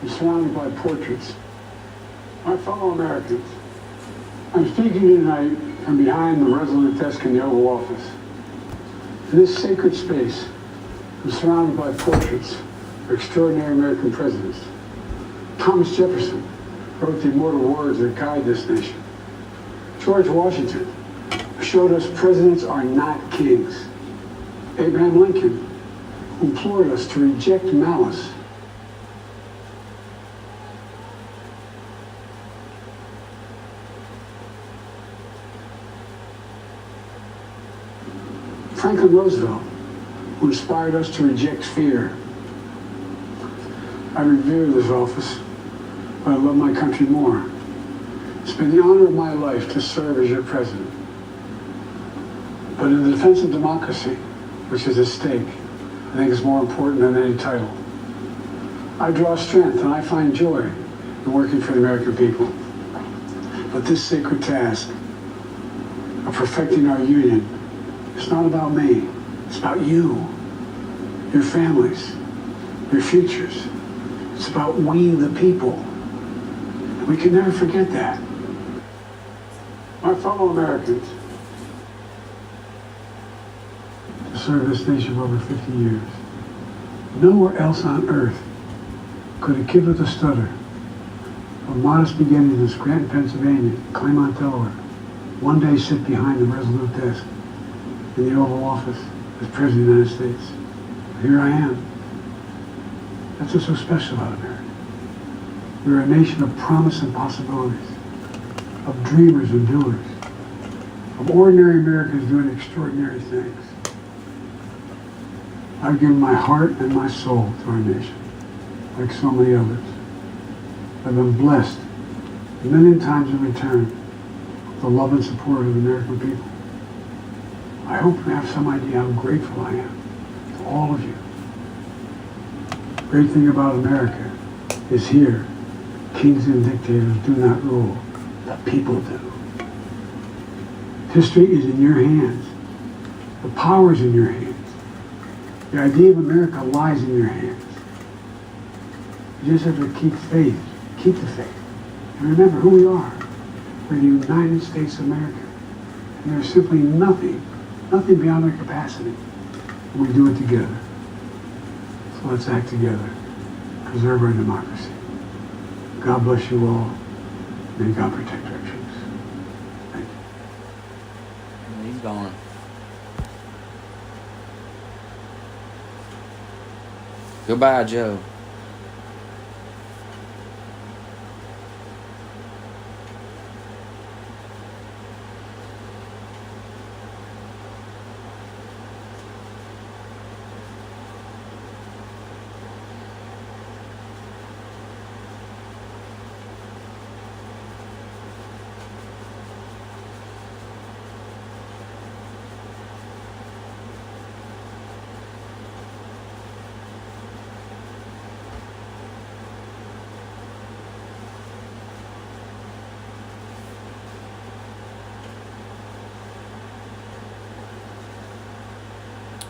I'm surrounded by portraits. My fellow Americans, I'm speaking tonight from behind the resolute desk in the Oval Office. In this sacred space, I'm surrounded by portraits of extraordinary American presidents. Thomas Jefferson wrote the immortal words that guide this nation. George Washington showed us presidents are not kings. Abraham Lincoln implored us to reject malice. Franklin Roosevelt, who inspired us to reject fear. I revere this office, but I love my country more. It's been the honor of my life to serve as your president. But in the defense of democracy, which is at stake, I think it's more important than any title. I draw strength and I find joy in working for the American people. But this sacred task of perfecting our union, it's not about me. It's about you, your families, your futures. It's about we, the people. And we can never forget that. My fellow Americans, to serve this nation for over 50 years, nowhere else on earth could a kid with a stutter, from modest beginnings in Scranton, Pennsylvania, Claymont, Delaware, one day sit behind the resolute desk in the Oval Office as President of the United States. Here I am. That's what's so special about America. We're a nation of promise and possibilities, of dreamers and doers, of ordinary Americans doing extraordinary things. I've given my heart and my soul to our nation, like so many others. I've been blessed a million times in return with the love and support of the American people. I hope you have some idea how grateful I am to all of you. The great thing about America is here, kings and dictators do not rule, the people do. History is in your hands. The power is in your hands. The idea of America lies in your hands. You just have to keep faith, keep the faith. And remember who we are. We're the United States of America. And there's simply nothing beyond our capacity. And we do it together. So let's act together. Preserve our democracy. God bless you all. May God protect our troops. Thank you. He's gone. Goodbye, Joe.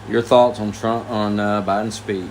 Your thoughts on Biden's speech?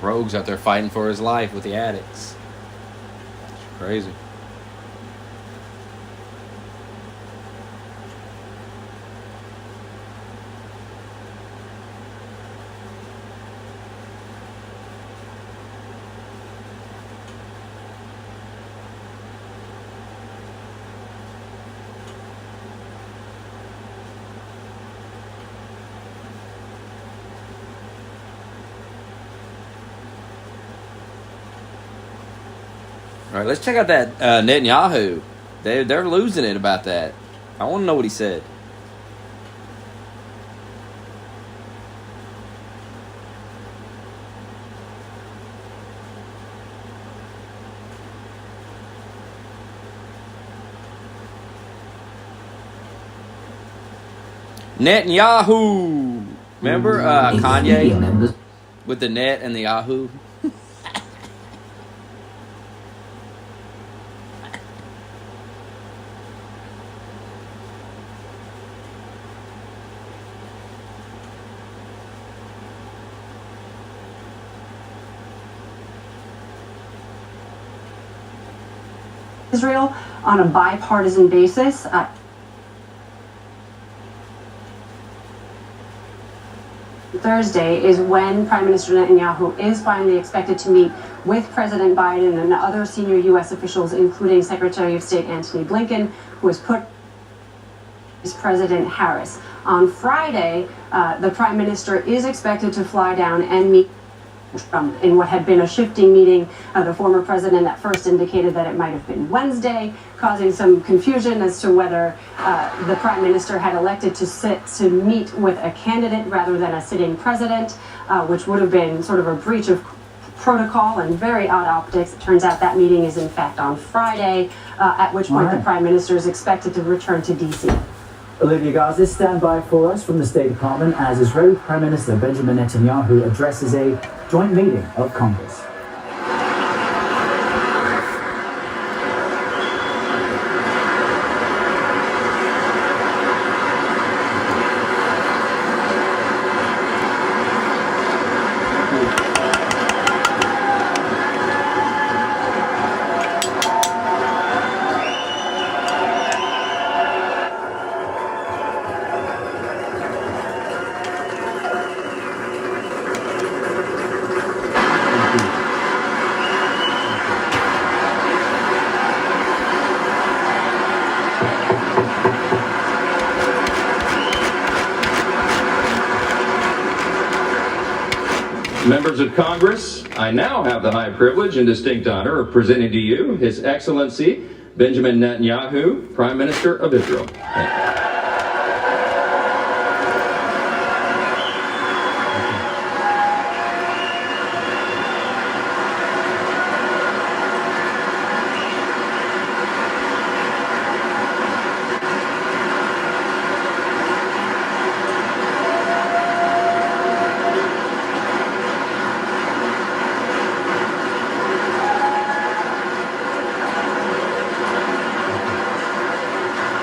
Rogue's out there fighting for his life with the addicts. It's crazy. All right, let's check out that Netanyahu. They're losing it about that. I want to know what he said. Netanyahu. Remember Kanye with the net and the Yahoo? Israel on a bipartisan basis. Thursday is when Prime Minister Netanyahu is finally expected to meet with President Biden and other senior U.S. officials, including Secretary of State Antony Blinken, who has put President Harris. On Friday, the Prime Minister is expected to fly down and meet in what had been a shifting meeting. The former president at first indicated that it might have been Wednesday, causing some confusion as to whether the prime minister had elected to meet with a candidate rather than a sitting president, which would have been sort of a breach of protocol and very odd optics. It turns out that meeting is in fact on Friday, at which point the prime minister is expected to return to D.C. Olivia Gaza, stand by for us from the State Department as Israeli Prime Minister Benjamin Netanyahu addresses a joint meeting of Congress. Members of Congress, I now have the high privilege and distinct honor of presenting to you His Excellency Benjamin Netanyahu, Prime Minister of Israel.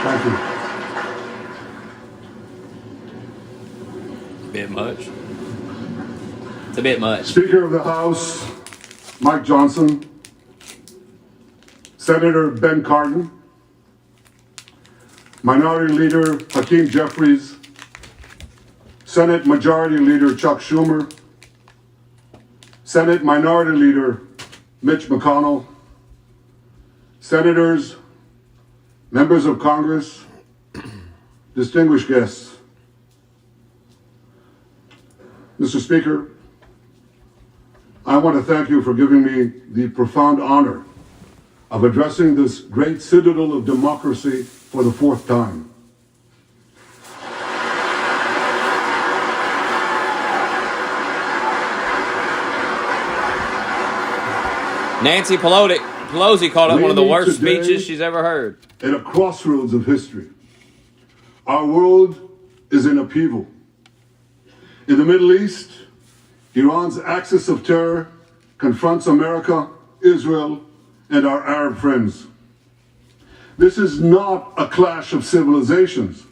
Thank you. Bit much. It's a bit much. Speaker of the House, Mike Johnson, Senator Ben Cardin, Minority Leader Hakeem Jeffries, Senate Majority Leader Chuck Schumer, Senate Minority Leader Mitch McConnell, Senators, members of Congress, distinguished guests. Mr. Speaker, I want to thank you for giving me the profound honor of addressing this great citadel of democracy for the fourth time. Nancy Pelosi called it one of the worst speeches she's ever heard. At a crossroads of history. Our world is in upheaval. In the Middle East, Iran's axis of terror confronts America, Israel, and our Arab friends. This is not a clash of civilizations.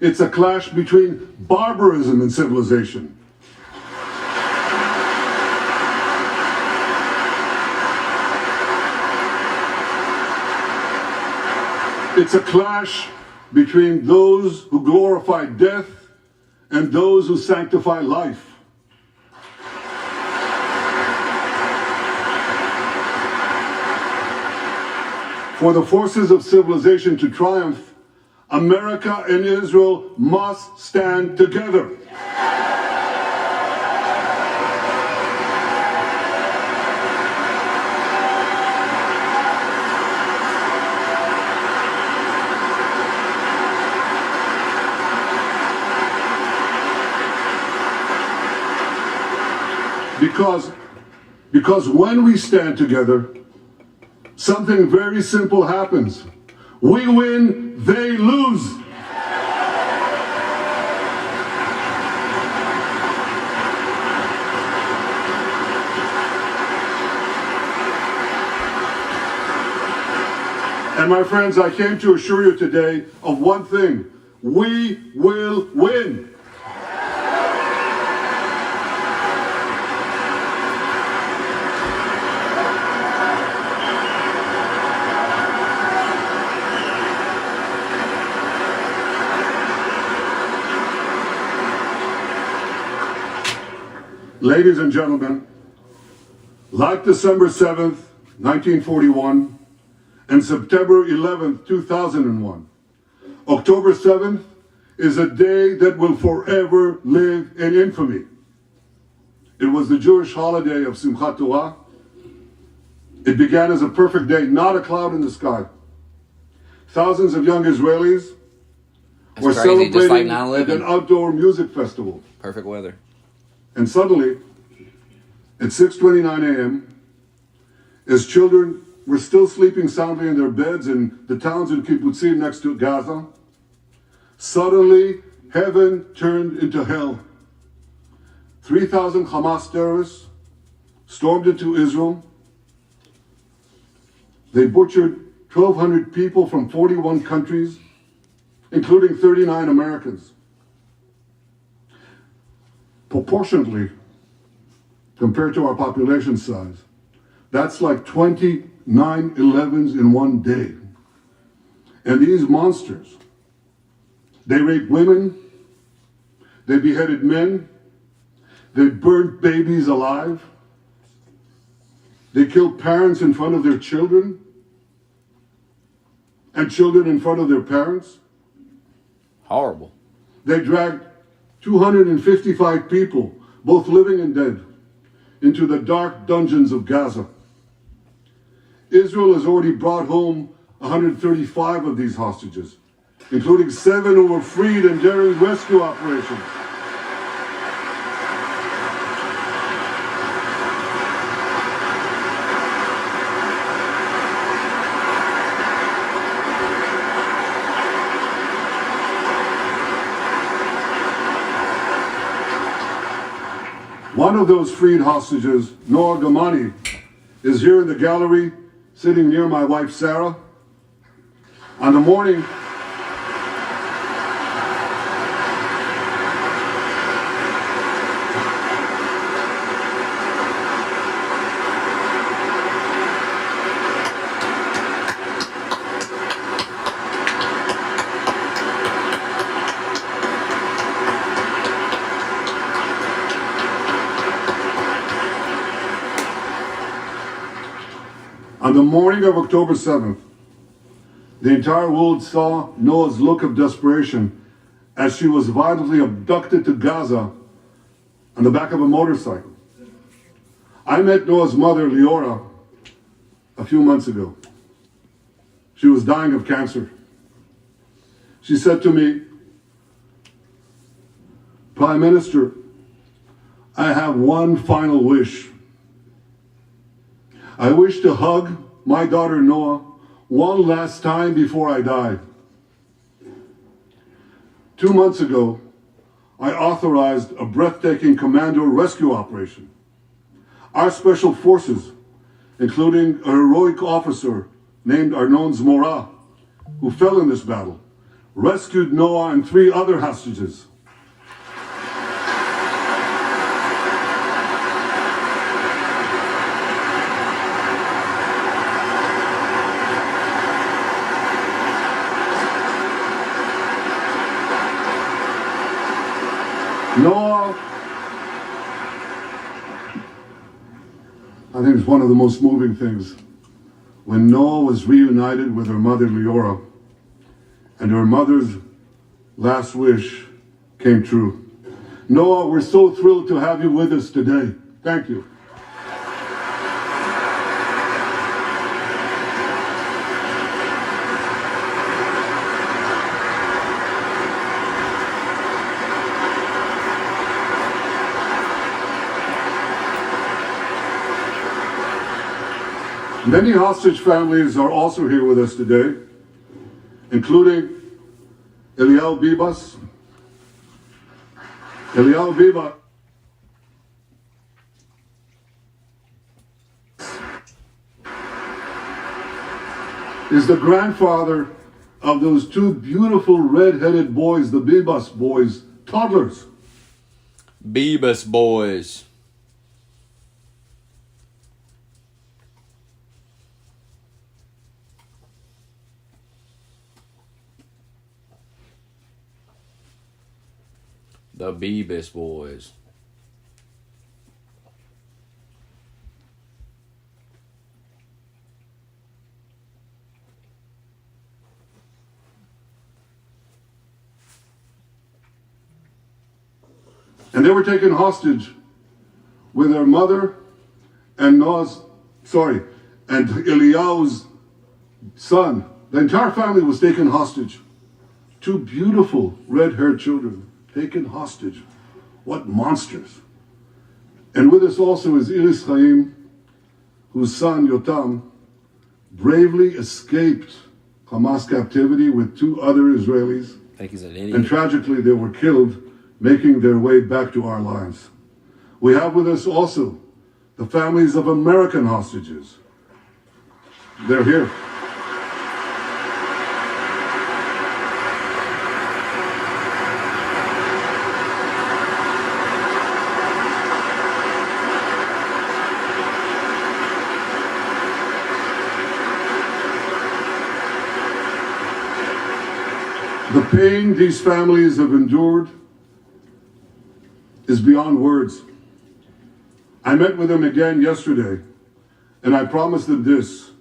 It's a clash between barbarism and civilization. It's a clash between those who glorify death and those who sanctify life. For the forces of civilization to triumph, America and Israel must stand together. Because when we stand together, something very simple happens. We win, they lose. And my friends, I came to assure you today of one thing. We will win. Ladies and gentlemen, like December 7th, 1941, and September 11th, 2001, October 7th is a day that will forever live in infamy. It was the Jewish holiday of Simchat Torah. It began as a perfect day, not a cloud in the sky. Thousands of young Israelis were crazy, just like celebrating 9/11. at an outdoor music festival. Perfect weather. And suddenly, at 6:29 a.m., as children were still sleeping soundly in their beds in the towns and kibbutzim next to Gaza, suddenly heaven turned into hell. 3,000 Hamas terrorists stormed into Israel. They butchered 1,200 people from 41 countries, including 39 Americans. Proportionately, compared to our population size, that's like 20 9/11s in one day. And these monsters, they raped women, they beheaded men, they burnt babies alive, they killed parents in front of their children, and children in front of their parents. Horrible. They dragged 255 people, both living and dead, into the dark dungeons of Gaza. Israel has already brought home 135 of these hostages, including 7 who were freed in daring rescue operations. One of those freed hostages, Noah Gamani, is here in the gallery, sitting near my wife Sarah. On the morning of October 7th, the entire world saw Noah's look of desperation as she was violently abducted to Gaza on the back of a motorcycle. I met Noah's mother, Leora, a few months ago. She was dying of cancer. She said to me, "Prime Minister, I have one final wish. I wish to hug my daughter Noah one last time before I die." 2 months ago, I authorized a breathtaking commando rescue operation. Our special forces, including a heroic officer named Arnon Zmora, who fell in this battle, rescued Noah and 3 other hostages. Noah, I think it's one of the most moving things. When Noah was reunited with her mother Leora, and her mother's last wish came true. Noah, we're so thrilled to have you with us today. Thank you. Many hostage families are also here with us today, including Eliyahu Bibas. Eliyahu Bibas is the grandfather of those two beautiful red-headed boys, the Bibas boys, toddlers. Bebus boys. The Bebus boys. And they were taken hostage with their mother and and Eliyahu's son. The entire family was taken hostage. Two beautiful red-haired children taken hostage. What monsters. And with us also is Iris Chaim, whose son Yotam bravely escaped Hamas captivity with two other Israelis. I think he's an idiot. And tragically they were killed making their way back to our lives. We have with us also the families of American hostages. They're here. The pain these families have endured is beyond words. I met with them again yesterday, and I promised them this: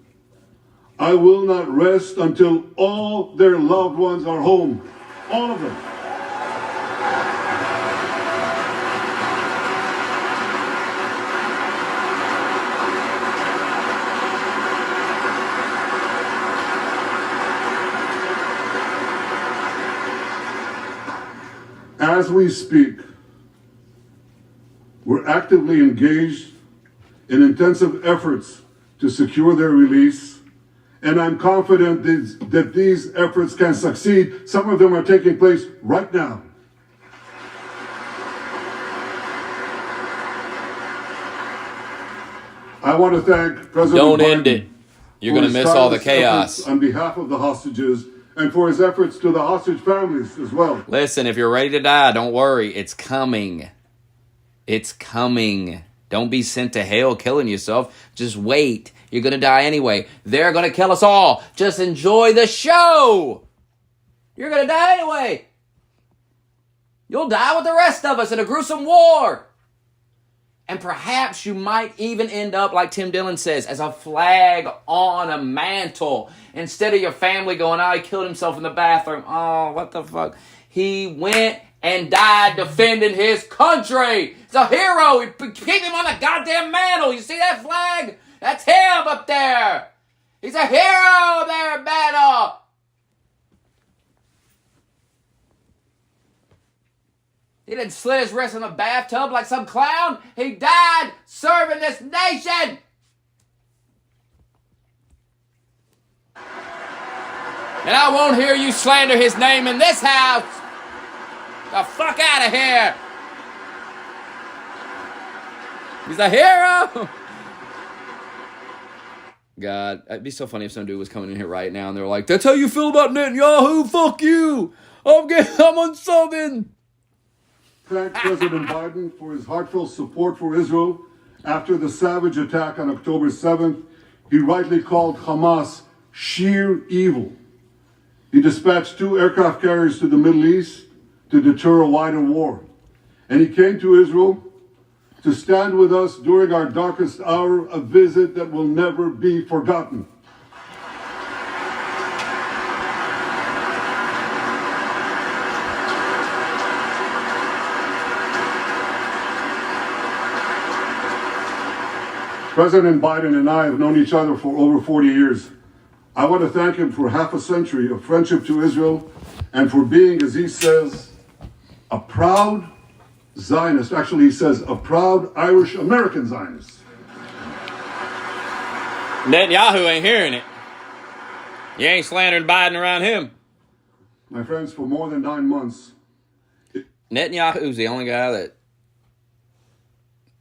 I will not rest until all their loved ones are home. All of them. As we speak, we're actively engaged in intensive efforts to secure their release, and I'm confident that these efforts can succeed. Some of them are taking place right now. I want to thank President Don't Biden end it. You're for going to his miss all the tireless chaos. efforts on behalf of the hostages, and for his efforts to the hostage families as well. Listen, if you're ready to die, don't worry. It's coming. It's coming. Don't be sent to hell killing yourself. Just wait. You're going to die anyway. They're going to kill us all. Just enjoy the show. You're going to die anyway. You'll die with the rest of us in a gruesome war. And perhaps you might even end up, like Tim Dillon says, as a flag on a mantle. Instead of your family going, oh, he killed himself in the bathroom. Oh, what the fuck? He went and died defending his country. He's a hero. Keep him on the goddamn mantle. You see that flag? That's him up there. He's a hero there in battle. He didn't slit his wrist in a bathtub like some clown. He died serving this nation. And I won't hear you slander his name in this house. The fuck out of here. He's a hero. God, it'd be so funny if some dude was coming in here right now and they were like, that's how you feel about Netanyahu? Fuck you. I'm unsubbing. Thank President Biden for his heartfelt support for Israel after the savage attack on October 7th. He rightly called Hamas sheer evil. He dispatched 2 aircraft carriers to the Middle East to deter a wider war. And he came to Israel to stand with us during our darkest hour, a visit that will never be forgotten. President Biden and I have known each other for over 40 years. I want to thank him for half a century of friendship to Israel and for being, as he says, a proud Zionist. Actually, he says a proud Irish-American Zionist. Netanyahu ain't hearing it. You ain't slandering Biden around him. My friends, for more than 9 months, Netanyahu's the only guy that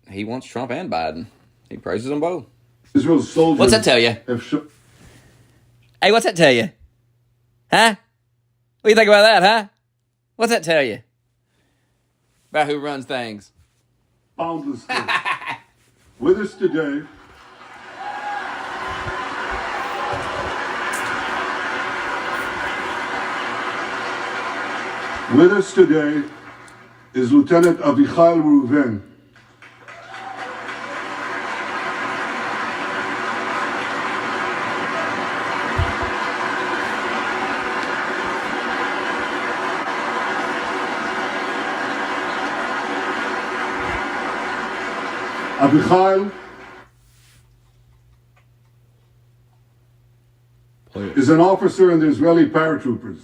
he wants Trump and Biden. He praises them both. Israel's soldiers... What's that tell you? Hey, what's that tell you? Huh? What do you think about that, huh? What's that tell you? About who runs things. Boundlessly. With us today... With us today is Lieutenant Avichai Reuven. Avichai is an officer in the Israeli paratroopers.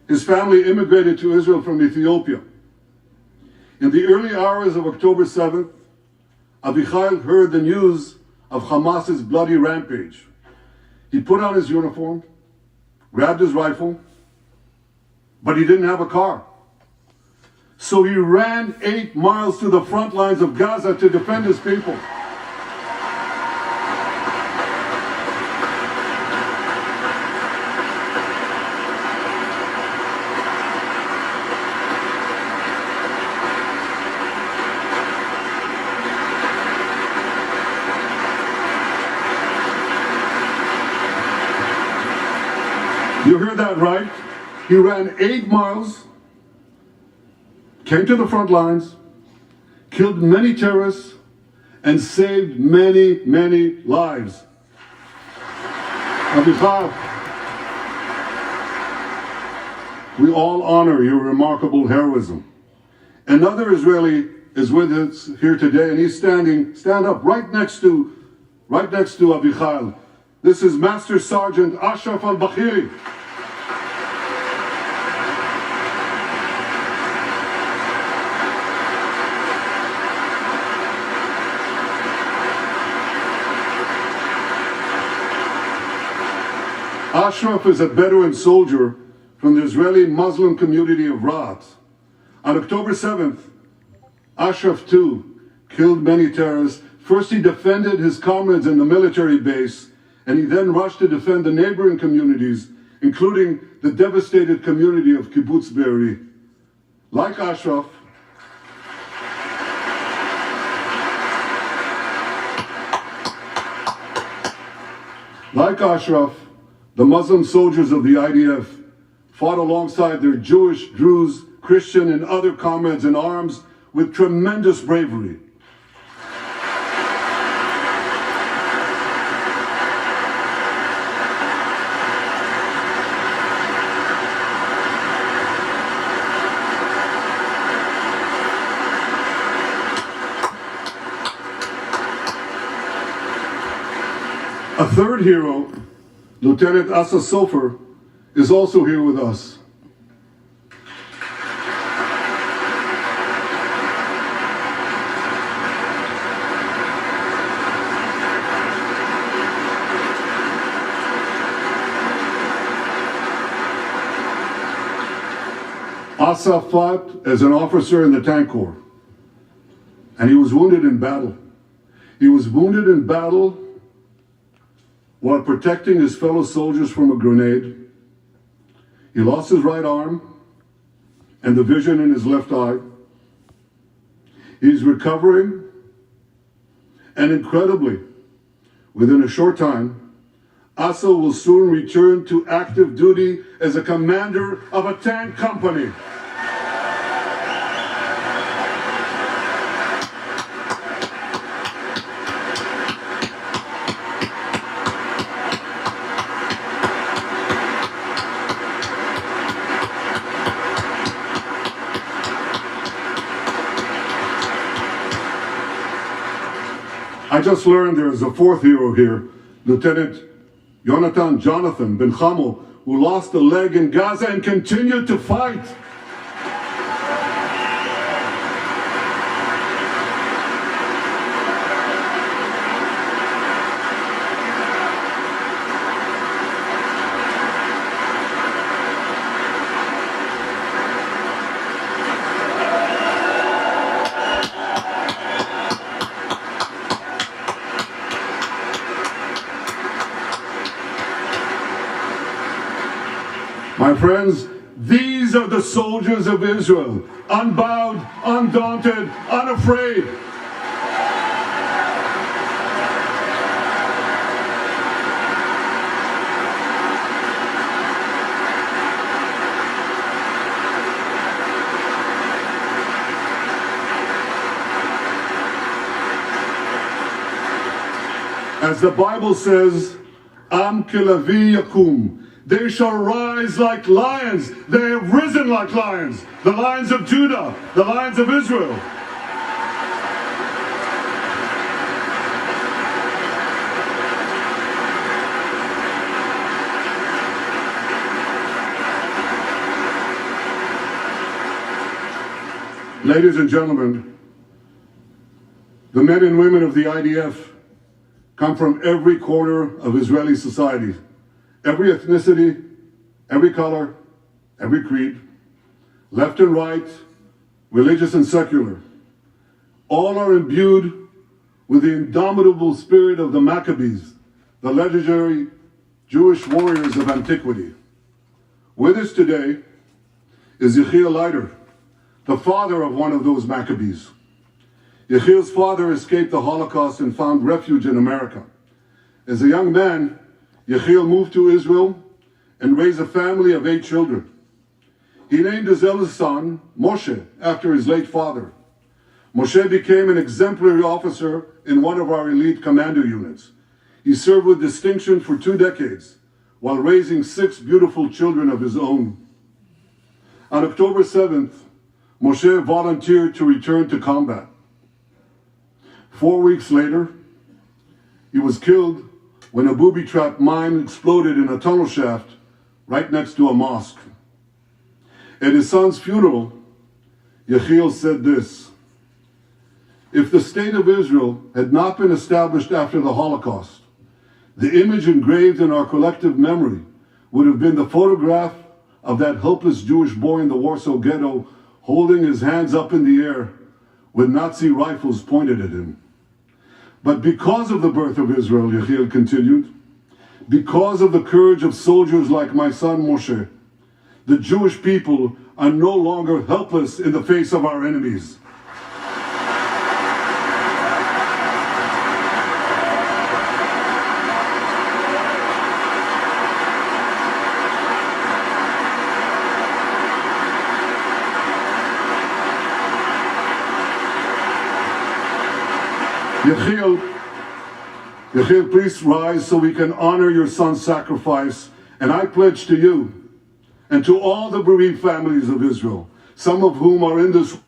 His family immigrated to Israel from Ethiopia. In the early hours of October 7th, Avichai heard the news of Hamas's bloody rampage. He put on his uniform, grabbed his rifle, but he didn't have a car. So he ran 8 miles to the front lines of Gaza to defend his people. You heard that right? He ran 8 miles, came to the front lines, killed many terrorists, and saved many, many lives. Avichai, we all honor your remarkable heroism. Another Israeli is with us here today, and he's stand up right next to Avichai. This is Master Sergeant Ashraf al-Bakhiri. Ashraf is a Bedouin soldier from the Israeli Muslim community of Raat. On October 7th, Ashraf too killed many terrorists. First he defended his comrades in the military base, and he then rushed to defend the neighboring communities, including the devastated community of Kibbutz Be'eri. Like Ashraf, the Muslim soldiers of the IDF fought alongside their Jewish, Druze, Christian, and other comrades in arms with tremendous bravery. A third hero, Lieutenant Asa Sofer, is also here with us. Asa fought as an officer in the Tank Corps, and he was wounded in battle. He was wounded in battle while protecting his fellow soldiers from a grenade. He lost his right arm and the vision in his left eye. He's recovering, and incredibly, within a short time, Asa will soon return to active duty as a commander of a tank company. I just learned there is a fourth hero here, Lieutenant Jonathan Ben Chamo, who lost a leg in Gaza and continued to fight. My friends, these are the soldiers of Israel, unbowed, undaunted, unafraid. As the Bible says, Am kilavi yakum. They shall rise like lions. They have risen like lions. The lions of Judah, the lions of Israel. Ladies and gentlemen, the men and women of the IDF come from every corner of Israeli society. Every ethnicity, every color, every creed, left and right, religious and secular, all are imbued with the indomitable spirit of the Maccabees, the legendary Jewish warriors of antiquity. With us today is Yechiel Leiter, the father of one of those Maccabees. Yechiel's father escaped the Holocaust and found refuge in America. As a young man, Yechiel moved to Israel and raised a family of 8 children. He named his eldest son, Moshe, after his late father. Moshe became an exemplary officer in one of our elite commando units. He served with distinction for 2 decades, while raising 6 beautiful children of his own. On October 7th, Moshe volunteered to return to combat. 4 weeks later, he was killed when a booby-trapped mine exploded in a tunnel shaft right next to a mosque. At his son's funeral, Yechiel said this: "If the state of Israel had not been established after the Holocaust, the image engraved in our collective memory would have been the photograph of that helpless Jewish boy in the Warsaw Ghetto holding his hands up in the air with Nazi rifles pointed at him. But because of the birth of Israel," Yechiel continued, "because of the courage of soldiers like my son Moshe, the Jewish people are no longer helpless in the face of our enemies." Yechiel, please rise so we can honor your son's sacrifice. And I pledge to you and to all the bereaved families of Israel, some of whom are in this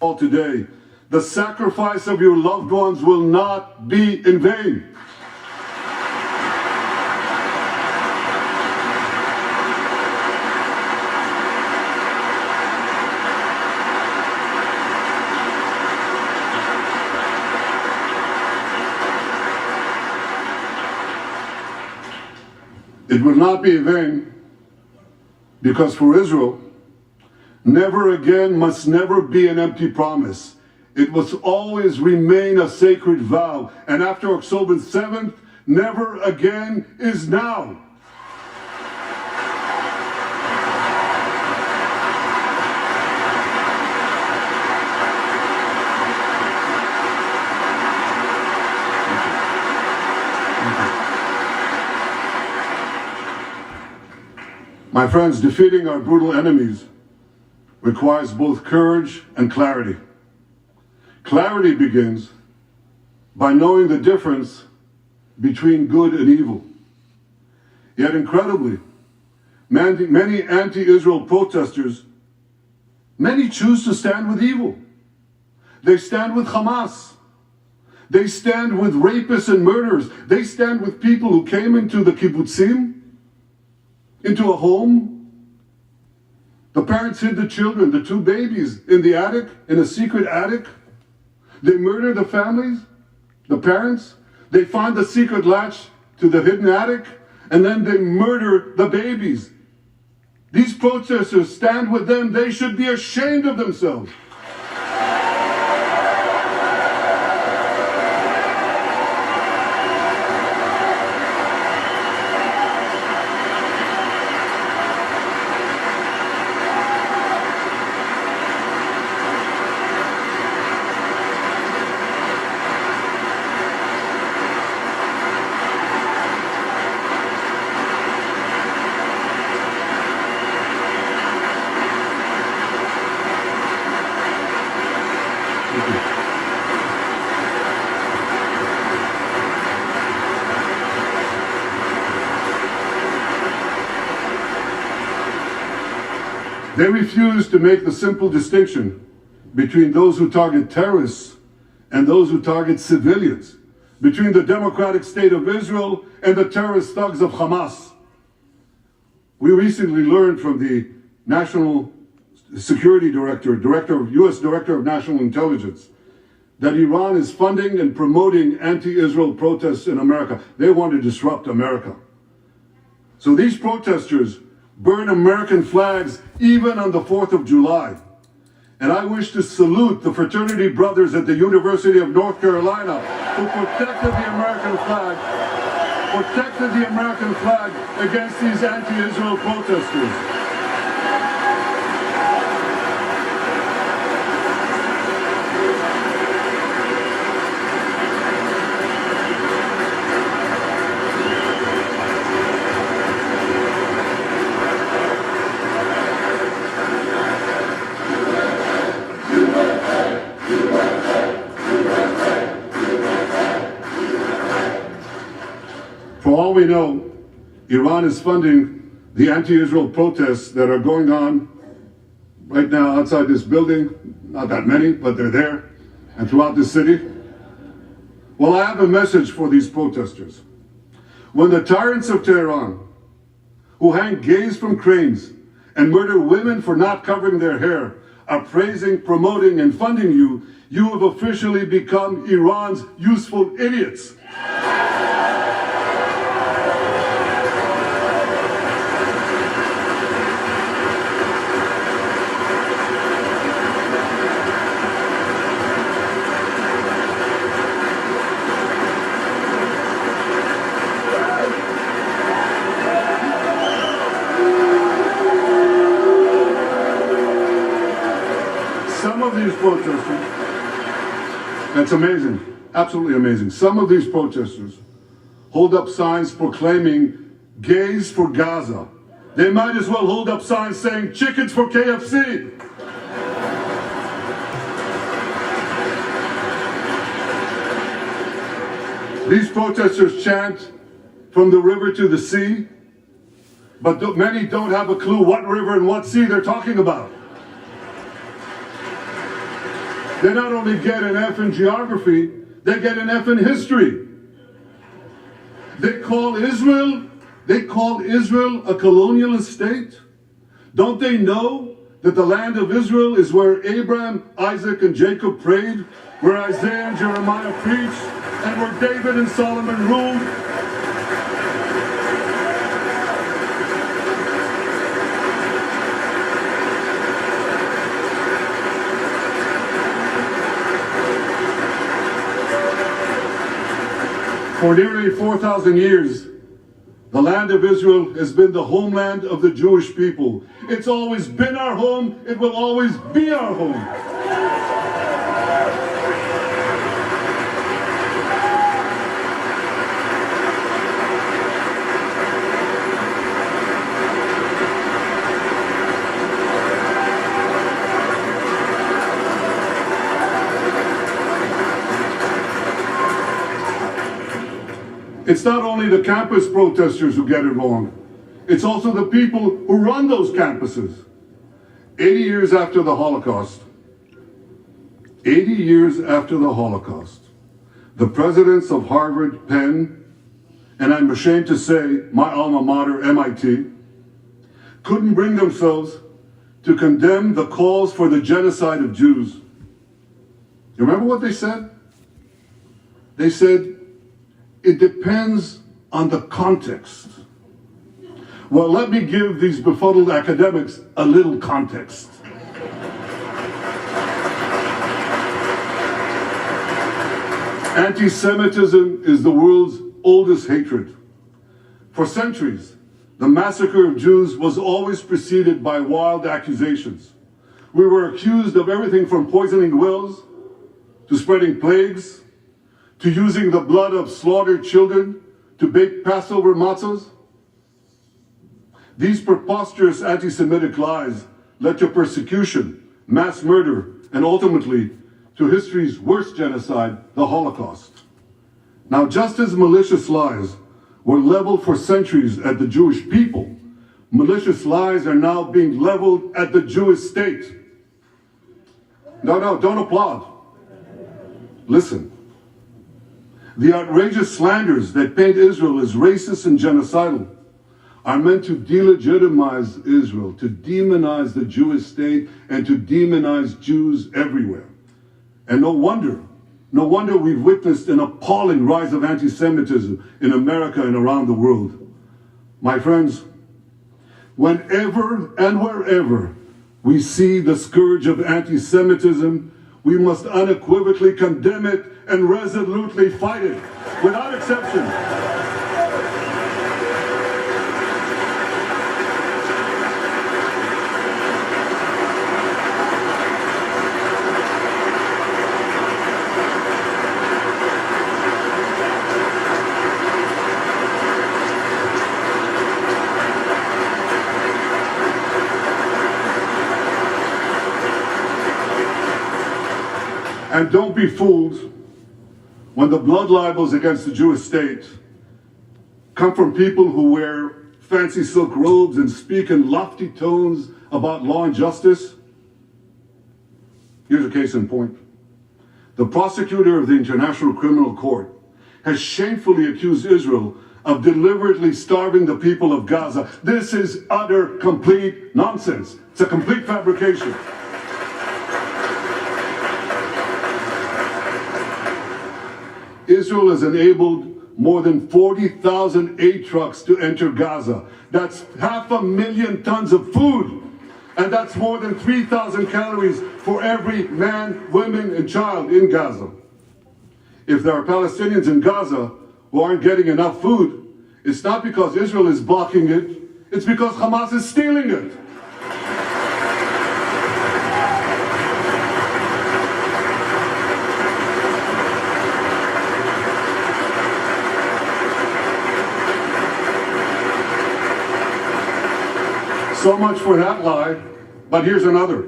hall today, the sacrifice of your loved ones will not be in vain. It will not be in vain, because for Israel, never again must never be an empty promise. It must always remain a sacred vow. And after October 7th, never again is now. My friends, defeating our brutal enemies requires both courage and clarity. Clarity begins by knowing the difference between good and evil. Yet incredibly, many anti-Israel protesters, many choose to stand with evil. They stand with Hamas. They stand with rapists and murderers. They stand with people who came into the kibbutzim, into a home. The parents hid the children, the 2 babies, in the attic, in a secret attic. They murder the families, the parents. They find the secret latch to the hidden attic, and then they murder the babies. These protesters stand with them. They should be ashamed of themselves. They refuse to make the simple distinction between those who target terrorists and those who target civilians, between the democratic state of Israel and the terrorist thugs of Hamas. We recently learned from the National Security Director, U.S. Director of National Intelligence, that Iran is funding and promoting anti-Israel protests in America. They want to disrupt America. So these protesters burn American flags even on the 4th of July. And I wish to salute the fraternity brothers at the University of North Carolina who protected the American flag against these anti-Israel protesters. For all we know, Iran is funding the anti-Israel protests that are going on right now outside this building. Not that many, but they're there, and throughout the city. Well, I have a message for these protesters. When the tyrants of Tehran, who hang gays from cranes and murder women for not covering their hair, are praising, promoting, and funding you, you have officially become Iran's useful idiots. Some of these protesters, that's amazing, absolutely amazing. Some of these protesters hold up signs proclaiming gays for Gaza. They might as well hold up signs saying chickens for KFC. These protesters chant from the river to the sea, but many don't have a clue what river and what sea they're talking about. They not only get an F in geography, they get an F in history. They call Israel a colonialist state. Don't they know that the land of Israel is where Abraham, Isaac, and Jacob prayed, where Isaiah and Jeremiah preached, and where David and Solomon ruled? For nearly 4,000 years, the land of Israel has been the homeland of the Jewish people. It's always been our home. It will always be our home. It's not only the campus protesters who get it wrong. It's also the people who run those campuses. 80 years after the Holocaust, the presidents of Harvard, Penn, and I'm ashamed to say my alma mater, MIT, couldn't bring themselves to condemn the calls for the genocide of Jews. You remember what they said? They said, it depends on the context. Well, let me give these befuddled academics a little context. Anti-Semitism is the world's oldest hatred. For centuries, the massacre of Jews was always preceded by wild accusations. We were accused of everything from poisoning wells, to spreading plagues, to using the blood of slaughtered children to bake Passover matzahs. These preposterous anti-Semitic lies led to persecution, mass murder, and ultimately to history's worst genocide, the Holocaust. Now, just as malicious lies were leveled for centuries at the Jewish people, malicious lies are now being leveled at the Jewish state. No, don't applaud. Listen. The outrageous slanders that paint Israel as racist and genocidal are meant to delegitimize Israel, to demonize the Jewish state, and to demonize Jews everywhere. And no wonder we've witnessed an appalling rise of anti-Semitism in America and around the world. My friends, whenever and wherever we see the scourge of anti-Semitism, we must unequivocally condemn it and resolutely fight it, without exception. And don't be fooled when the blood libels against the Jewish state come from people who wear fancy silk robes and speak in lofty tones about law and justice. Here's a case in point. The prosecutor of the International Criminal Court has shamefully accused Israel of deliberately starving the people of Gaza. This is utter, complete nonsense. It's a complete fabrication. Israel has enabled more than 40,000 aid trucks to enter Gaza. That's 500,000 tons of food. And that's more than 3,000 calories for every man, woman, and child in Gaza. If there are Palestinians in Gaza who aren't getting enough food, it's not because Israel is blocking it, it's because Hamas is stealing it. So much for that lie, but here's another.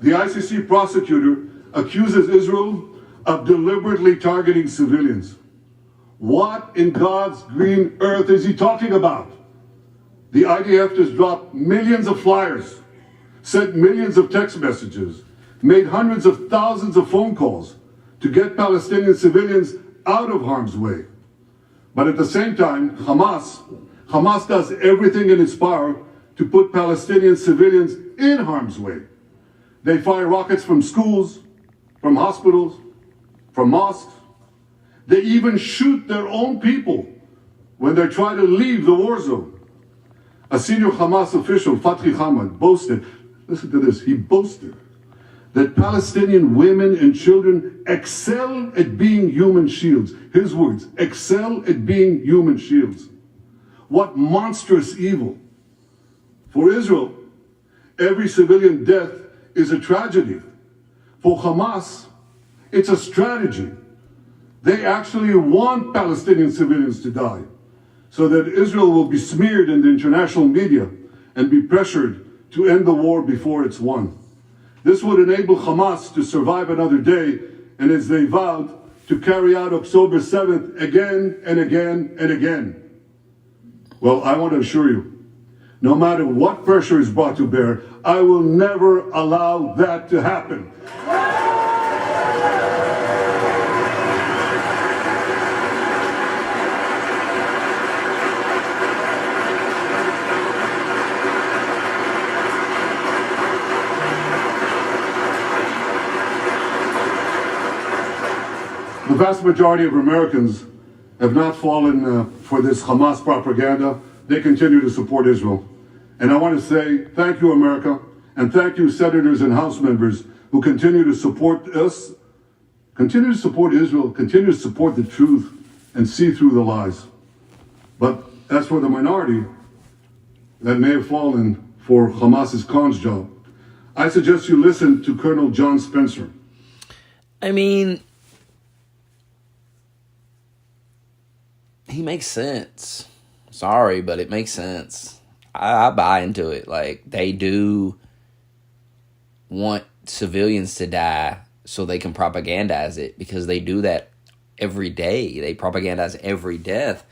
The ICC prosecutor accuses Israel of deliberately targeting civilians. What in God's green earth is he talking about? The IDF has dropped millions of flyers, sent millions of text messages, made hundreds of thousands of phone calls to get Palestinian civilians out of harm's way. But at the same time, Hamas does everything in its power to put Palestinian civilians in harm's way. They fire rockets from schools, from hospitals, from mosques. They even shoot their own people when they try to leave the war zone. A senior Hamas official, Fatri Hamad, boasted, listen to this, he boasted that Palestinian women and children excel at being human shields. His words, excel at being human shields. What monstrous evil. For Israel, every civilian death is a tragedy. For Hamas, it's a strategy. They actually want Palestinian civilians to die so that Israel will be smeared in the international media and be pressured to end the war before it's won. This would enable Hamas to survive another day and, as they vowed, to carry out October 7th again and again and again. Well, I want to assure you, no matter what pressure is brought to bear, I will never allow that to happen. vast majority of Americans have not fallen for this Hamas propaganda. They continue to support Israel. And I want to say thank you, America, and thank you, senators and House members who continue to support us, continue to support Israel, continue to support the truth, and see through the lies. But as for the minority that may have fallen for Hamas's con's job, I suggest you listen to Colonel John Spencer. I mean, he makes sense. Sorry, but it makes sense. I buy into it. Like, they do want civilians to die so they can propagandize it, because they do that every day. They propagandize every death.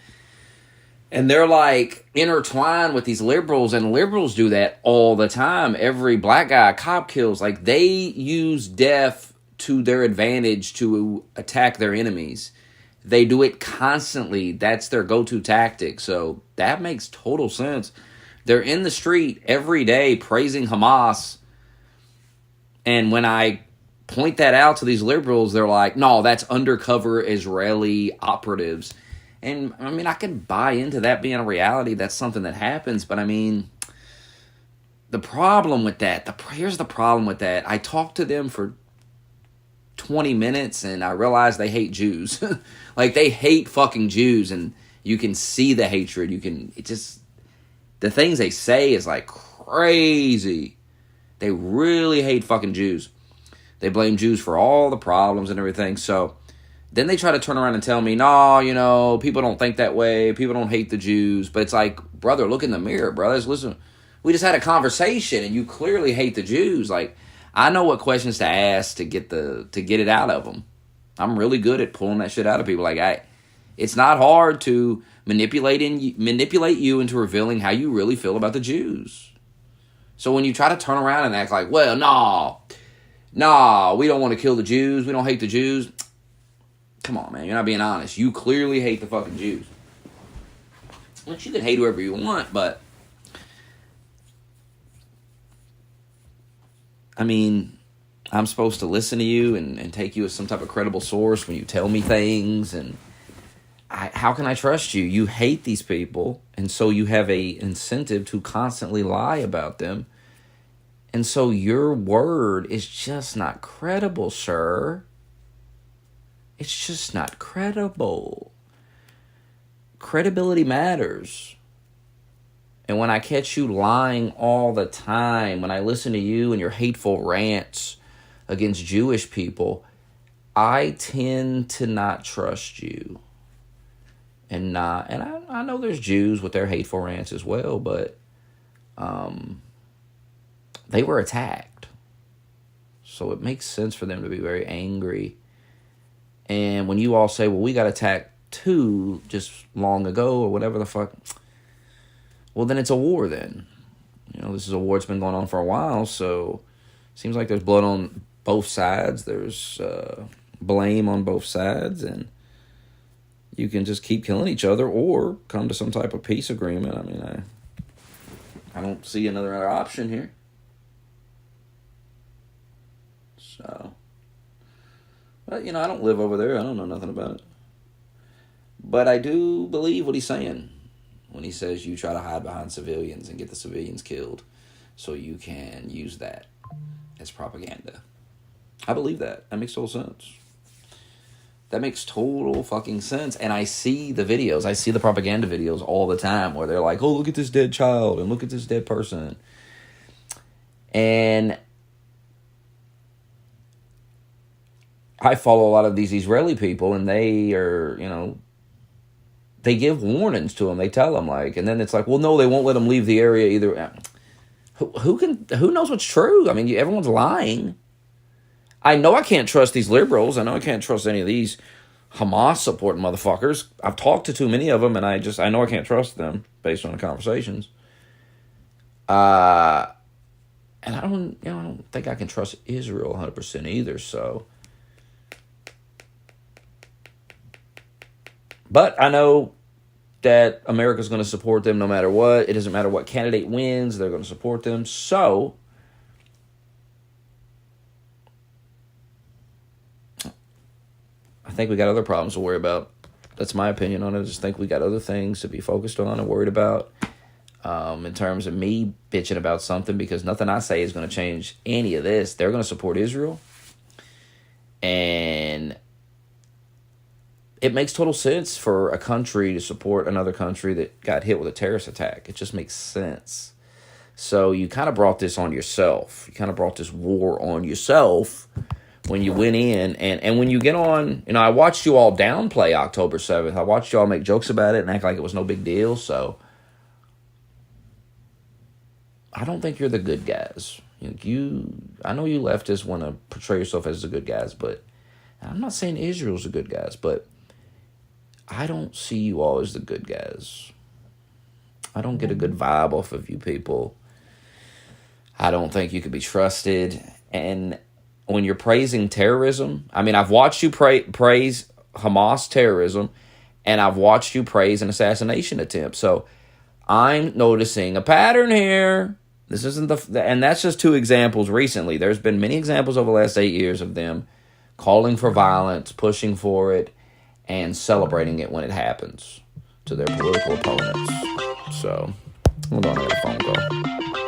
And they're like intertwined with these liberals, and liberals do that all the time. Every black guy a cop kills, like, they use death to their advantage to attack their enemies. They do it constantly. That's their go-to tactic. So that makes total sense. They're in the street every day praising Hamas. And when I point that out to these liberals, they're like, no, that's undercover Israeli operatives. And I mean, I can buy into that being a reality. That's something that happens. But I mean, the problem with that, here's the problem with that. I talked to them for 20 minutes and I realized they hate Jews. Like, they hate fucking Jews, and you can see the hatred. The things they say is like crazy. They really hate fucking Jews. They blame Jews for all the problems and everything. So then they try to turn around and tell me, no, people don't think that way. People don't hate the Jews. But it's like, brother, look in the mirror, brothers. Listen, we just had a conversation and you clearly hate the Jews. Like, I know what questions to ask to get it out of them. I'm really good at pulling that shit out of people. Like, it's not hard to manipulate you into revealing how you really feel about the Jews. So when you try to turn around and act like, well, no, we don't want to kill the Jews, we don't hate the Jews. Come on, man, you're not being honest. You clearly hate the fucking Jews. Which you can hate whoever you want, but I mean, I'm supposed to listen to you and take you as some type of credible source when you tell me things. And how can I trust you? You hate these people, and so you have a incentive to constantly lie about them. And so your word is just not credible, sir. It's just not credible. Credibility matters. And when I catch you lying all the time, when I listen to you and your hateful rants against Jewish people, I tend to not trust you. And I know there's Jews with their hateful rants as well, but they were attacked. So it makes sense for them to be very angry. And when you all say, well, we got attacked too just long ago or whatever the fuck, well, then it's a war then. This is a war that's been going on for a while, so it seems like there's blood on both sides. There's blame on both sides, and you can just keep killing each other or come to some type of peace agreement. I mean, I don't see another option here. So, but, I don't live over there. I don't know nothing about it. But I do believe what he's saying when he says you try to hide behind civilians and get the civilians killed so you can use that as propaganda. I believe that. That makes total sense. That makes total fucking sense. And I see the videos. I see the propaganda videos all the time where they're like, oh, look at this dead child and look at this dead person. And I follow a lot of these Israeli people, and they are, they give warnings to them. They tell them, and then it's like, well, no, they won't let them leave the area either. Who knows what's true? I mean, everyone's lying. I know I can't trust these liberals. I know I can't trust any of these Hamas supporting motherfuckers. I've talked to too many of them, and I know I can't trust them based on the conversations. And I don't think I can trust Israel 100% either. So, but I know that America's going to support them no matter what. It doesn't matter what candidate wins. They're going to support them. So, I think we got other problems to worry about. That's my opinion on it. I just think we got other things to be focused on and worried about. In terms of me bitching about something, because nothing I say is going to change any of this. They're going to support Israel. And it makes total sense for a country to support another country that got hit with a terrorist attack. It just makes sense. So you kind of brought this on yourself. You kind of brought this war on yourself when you went in. And when you get on, I watched you all downplay October 7th. I watched you all make jokes about it and act like it was no big deal. So I don't think you're the good guys. I know you leftists want to portray yourself as the good guys, but I'm not saying Israel's the good guys, but I don't see you all as the good guys. I don't get a good vibe off of you people. I don't think you could be trusted. And when you're praising terrorism, I've watched you praise Hamas terrorism, and I've watched you praise an assassination attempt. So I'm noticing a pattern here. This isn't and that's just 2 examples recently. There's been many examples over the last 8 years of them calling for violence, pushing for it, and celebrating it when it happens to their political opponents. So, hold on, I got a phone call.